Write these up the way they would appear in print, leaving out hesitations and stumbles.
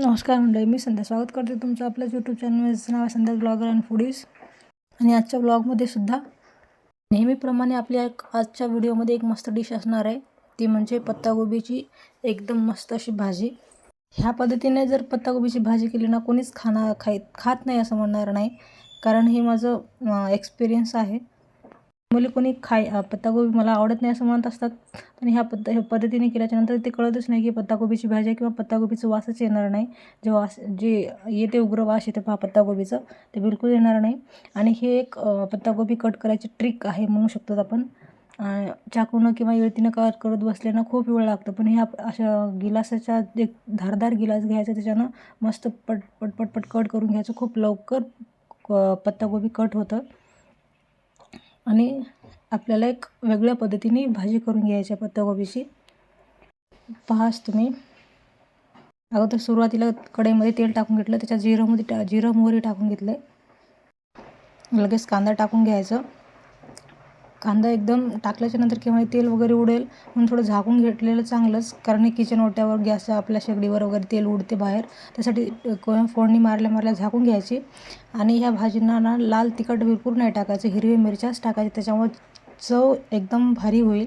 नमस्कार मंडळी, मी संध्या स्वागत करते तुमचं आपल्या यूट्यूब चॅनलचं नाव आहे संध्या ब्लॉगर अँड फूडीज. आणि आजच्या ब्लॉगमध्ये सुद्धा नेहमीप्रमाणे आपल्या आजच्या व्हिडिओमध्ये एक मस्त डिश असणार आहे, ती म्हणजे पत्तागोबीची एकदम मस्त अशी भाजी. ह्या पद्धतीने जर पत्तागोबीची भाजी केली ना, कोणीच खात नाही असं म्हणणार नाही, कारण हे माझं एक्सपिरियन्स आहे. मुली कोणी पत्तागोबी मला आवडत नाही असं म्हणत असतात, पण ह्या पद्धतीने केल्याच्यानंतर ते कळतच नाही की पत्तागोबीची भाजी आहे किंवा पत्तागोबीचं वासच येणार नाही. जे येते उग्र वास येते पहा पत्तागोबीचं, ते बिलकुल येणार नाही. आणि हे एक पत्तागोबी कट करायची ट्रिक आहे म्हणू शकतो आपण. चाकूनं किंवा येळतीनं कट करत बसल्यानं खूप वेळ लागतो, पण ह्या अशा गिलासाच्या एक धारदार गिलास घ्यायचा, त्याच्यानं मस्त पटपट कट करून घ्यायचं. खूप लवकर पत्तागोबी कट होतं आणि आपल्याला एक वेगळ्या पद्धतीने भाजी करून घ्यायची आहे पत्तागोबीची. पाहाच तुम्ही. अगोदर सुरुवातीला कढईमध्ये तेल टाकून घेतलं, त्याच्यात जिरं मोहरी टाकून घेतलं. लगेच कांदा टाकून घ्यायचं. कांदा एकदम टाकल्याच्यानंतर किंवा तेल वगैरे उडेल म्हणून थोडं झाकून घेतलेलं चांगलंच, कारण किचन ओट्यावर गॅसच्या आपल्या शेगडीवर वगैरे तेल उडते बाहेर, त्यासाठी फोडणी मारल्या झाकून घ्यायची. आणि ह्या भाजींना ना लाल तिखट बिलकुल नाही टाकायचं, हिरवी मिरच्याच टाकायची, त्याच्यामुळे चव एकदम भारी होईल.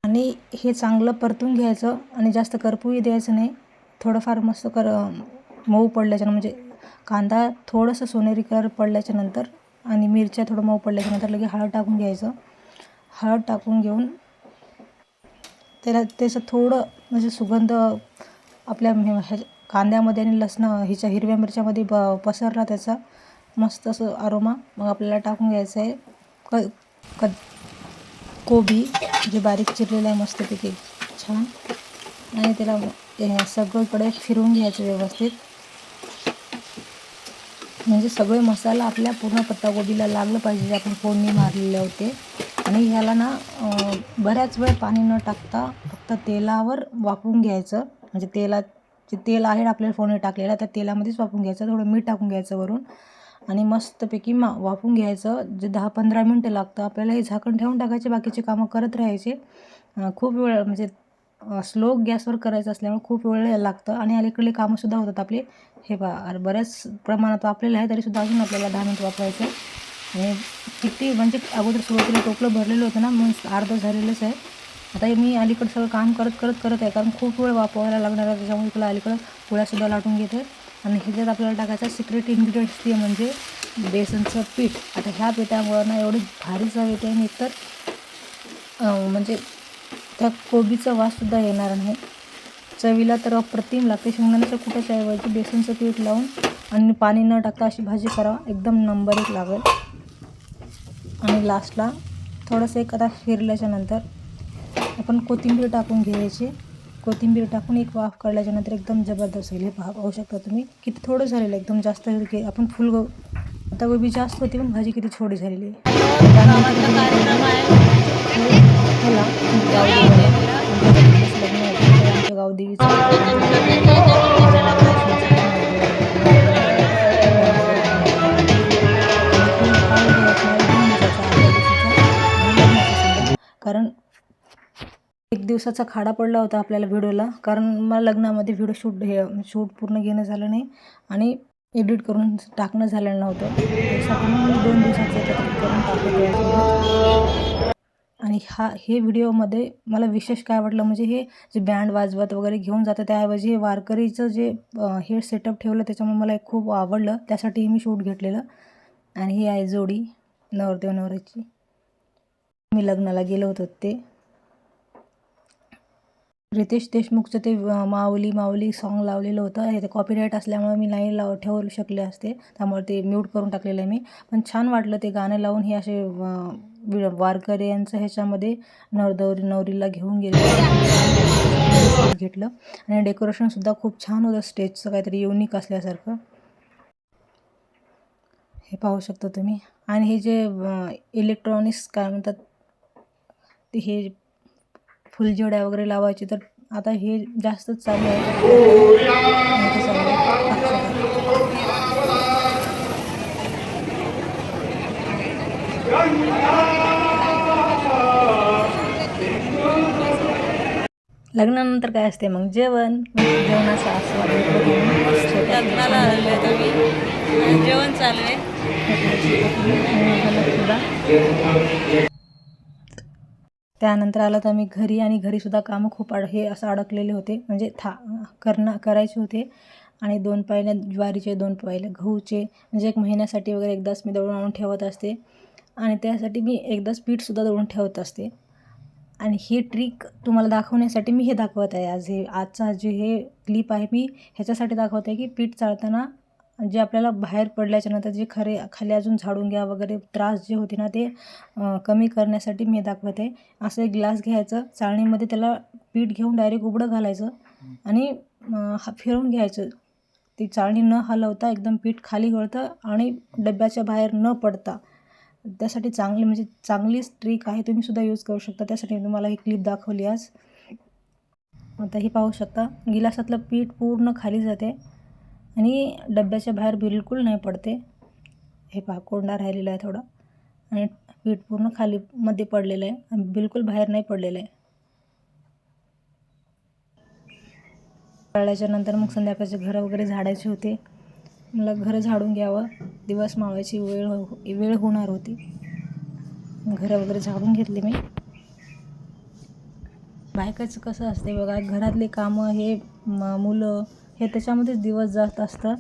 आणि हे चांगलं परतून घ्यायचं आणि जास्त करपूही द्यायचं नाही. थोडंफार मस्त मऊ पडल्याच्यानं, म्हणजे कांदा थोडंसं सोनेरी कलर पडल्याच्यानंतर आणि मिरच्या थोडं मऊ पडल्याच्यानंतर लगेच हळद टाकून घ्यायचं. हळद टाकून घेऊन त्याचं थोडं म्हणजे सुगंध आपल्या कांद्यामध्ये आणि हिच्या हिरव्या मिरच्यामध्ये पसरला त्याचा मस्त असं अरोमा. मग आपल्याला टाकून घ्यायचं आहे कोबी, जे बारीक चिरलेलं आहे मस्तपैकी छान. आणि त्याला सगळीकडे फिरवून घ्यायचं व्यवस्थित, म्हणजे सगळे मसाला आपल्या पूर्ण पत्तागोबीला लागलं पाहिजे जे आपण फोडणी मारलेले होते. आणि ह्याला ना बऱ्याच वेळ पाणी न टाकता फक्त तेलावर वाफवून घ्यायचं. म्हणजे जे तेल आहे आपल्याला फोडणी टाकलेलं, त्या तेलामध्येच वाफवून घ्यायचं. थोडं मीठ टाकून घ्यायचं वरून आणि मस्तपैकी वाफवून घ्यायचं. जे 10-15 मिनटं लागतं आपल्याला. हे झाकण ठेवून टाकायचे, बाकीचे कामं करत राहायचे. खूप वेळ म्हणजे स्लो गॅसवर करायचं असल्यामुळे खूप वेळ लागतं आणि अलीकडे कामंसुद्धा होतात आपले. हे बऱ्याच प्रमाणात वापरलेलं आहे, तरीसुद्धा अजून आपल्याला 10 मिनिट वापरायचं. आणि किती म्हणजे अगोदर सुरुवातीला टोपलं भरलेलं होतं ना, म्हणून अर्धं झालेलंच आहे. आता मी अलीकडं सगळं काम करत आहे, कारण खूप वेळ वापरायला लागणार आहे, त्याच्यामुळे तुला अलीकडं पोळ्यासुद्धा लाटून घेते. आणि ह्याच्यात आपल्याला टाकायचं सिक्रेट इन्ग्रेडियंट्स, ते म्हणजे बेसनचं पीठ. आता ह्या पिठामुळं ना एवढी भारी चव येते आणि एकतर म्हणजे त्या कोबीचा वाससुद्धा येणार नाही. चवीला तर अप्रतिम लागते. शेंगदाण्याचं कुठंच ऐवजी बेसनचं पीठ लावून आणि पाणी न टाकता अशी भाजी करा, एकदम नंबर एक लागेल. आणि लास्टला थोडंसं आता फिरल्याच्यानंतर आपण कोथिंबीर टाकून घ्यायची. कोथिंबीर टाकून एक वाफ काढल्याच्यानंतर एकदम जबरदस्त होईल. हे पाहू शकता तुम्ही किती थोडं झालेलं, एकदम जास्त आपण पत्तागोबी जास्त होती पण भाजी किती छोटी झालेली आहे. आमच्या गावदेवीचं कारण 1 दिवसाचा खाडा पडला होता आपल्याला व्हिडिओला, कारण मला लग्नामध्ये शूट पूर्ण घेणं झालं नाही आणि एडिट करून टाकणं झालेलं नव्हतं, त्यासाठी मी 2 दिवसाचं एकत्रित करून टाकलं. आणि हे व्हिडिओमध्ये मला विशेष काय वाटलं म्हणजे हे जे बँड वाजवत वगैरे घेऊन जातं, त्याऐवजी हे वारकरीचं जे हे सेटअप ठेवलं, त्याच्यामुळे मला खूप आवडलं, त्यासाठी मी शूट घेतलेलं. आणि ही आहे जोडी नवरदेव नवरीची. मी लग्नाला गेलो होतो ते रितेश देशमुखचं ते माऊली सॉन्ग लावलेलं होतं. हे ते कॉपीराईट असल्यामुळे मी नाही ठेवू शकले असते, त्यामुळे ते म्यूट करून टाकलेलं आहे मी. पण छान वाटलं ते गाणं लावून. हे असे वारकऱ्यांचं ह्याच्यामध्ये नवरीला घेऊन गेले घेतलं. आणि डेकोरेशनसुद्धा खूप छान होतं, स्टेजचं काहीतरी युनिक असल्यासारखं. हे पाहू शकता तुम्ही. आणि हे जे इलेक्ट्रॉनिक्स काय म्हणतात ते, हे फुलजोड्या वगैरे लावायची, तर आता हे जास्तच चालू आहे. लग्नानंतर काय असते मग जेवणाचा आस्वाद चालू आहे. त्यानंतर आलं तर मी घरी, आणि घरीसुद्धा कामं खूप हे असं अडकलेले होते, म्हणजे करायचे होते. आणि 2 पायल्या ज्वारीचे, 2 पायल्या गहूचे, म्हणजे 1 महिन्यासाठी वगैरे एकदाच मी दळून आणून ठेवत असते. आणि त्यासाठी मी एकदाच पीठसुद्धा दळून ठेवत असते. आणि ही ट्रिक तुम्हाला दाखवण्यासाठी मी हे दाखवत आहे आज. आजचा जे हे क्लिप आहे मी ह्याच्यासाठी दाखवत आहे की पीठ चाळताना जे आपल्याला बाहेर पडल्याच्यानंतर जे खाली अजून झाडून घ्या वगैरे त्रास जे होते ना ते कमी करण्यासाठी मी हे दाखवत आहे. असं एक ग्लास घ्यायचं, चाळणीमध्ये त्याला पीठ घेऊन डायरेक्ट उघडं घालायचं आणि फिरवून घ्यायचं. ती चाळणी न हलवता एकदम पीठ खाली गळतं आणि डब्याच्या बाहेर न पडता. त्यासाठी म्हणजे चांगलीच ट्रिक आहे, तुम्हीसुद्धा यूज करू शकता. त्यासाठी मी तुम्हाला ही क्लिप दाखवली आज. आता हे पाहू शकता, गिलासातलं पीठ पूर्ण खाली जाते आणि डब्याच्या बाहेर बिलकुल नाही पडते. हे पहा, कोंडा राहिलेला आहे थोडा आणि पीठ पूर्ण खाली मध्ये पडलेलं आहे आणि बिलकुल बाहेर नाही पडलेलं आहे. तळल्याच्या नंतर मग संध्याकाळचे घरं वगैरे झाडायचे होते. मला घरं झाडून घ्यावं, दिवस मावळायची वेळ होणार होती. घरं वगैरे झाडून घेतले मी. बायकाचं कसं असते बघा, घरातले कामं हे मुलं हे त्याच्यामध्येच दिवस जात असतं.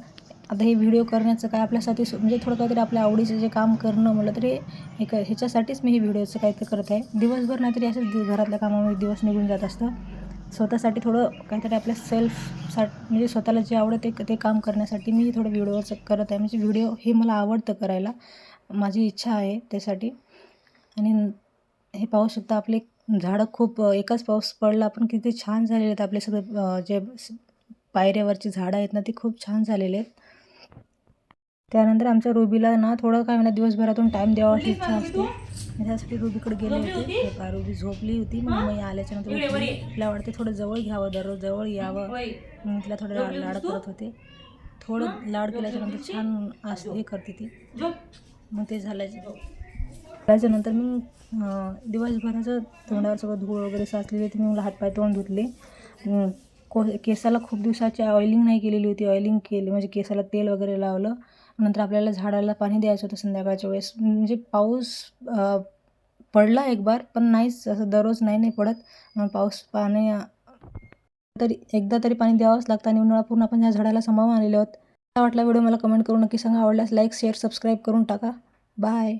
आता हे व्हिडिओ करण्याचं काय आपल्यासाठी म्हणजे थोडं काहीतरी आपल्या आवडीचं जे काम करणं म्हटलं तरी ह्याच्यासाठीच मी हे व्हिडिओचं काहीतरी करत आहे. दिवसभर नाहीतरी असेच घरातल्या कामामध्ये दिवस निघून जात असतं. स्वतःसाठी थोडं काहीतरी आपल्या म्हणजे स्वतःला जे आवडते ते काम करण्यासाठी मी थोडं व्हिडिओचं करत आहे. म्हणजे व्हिडिओ हे मला आवडतं करायला, माझी इच्छा आहे त्यासाठी. आणि हे पाहू शकता, आपले झाडं खूप एकाच पाऊस पडला पण किती छान झालेले आहेत. आपले सगळे जे पायऱ्यावरची झाडं आहेत ना ती खूप छान झालेले आहेत. त्यानंतर आमच्या रुबीला ना थोडं काय म्हणा दिवसभरातून टाईम द्यावा अशी इच्छा असते. त्यासाठी रुबीकडे गेले होते. हे पहा, रुबी झोपली होती. मग मी आल्याच्यानंतर तिला वाटते थोडं जवळ घ्यावं, दररोज जवळ यावं. मग तिला थोडं लाड करत होते. थोडं लाड केल्याच्यानंतर छान हे करते ती. मग ते त्याच्यानंतर मी दिवसभराचं तोंडावर सगळं धूळ वगैरे साचलेली होती. मी मला हातपाय तोंड धुतले. केसाला खूप दिवसाची ऑइलिंग नाही केलेली होती. ऑइलिंग केली म्हणजे केसाला तेल वगैरे लावलं. नंतर आपल्याला झाडाला पाणी द्यायचं होतं संध्याकाळच्या वेळेस. म्हणजे पाऊस पडला एक बार, पण नाहीच असं दररोज नाही पडत. पाणी तरी एकदा तरी पाणी द्यावंच लागतं. आणि उन्हाळा पूर्ण आपण या झाडाला सांभाळून आलेले आहोत. वाटला व्हिडिओ मला कमेंट करून नक्की सांगा. आवडल्यास लाईक, शेअर, सबस्क्राईब करून टाका. बाय.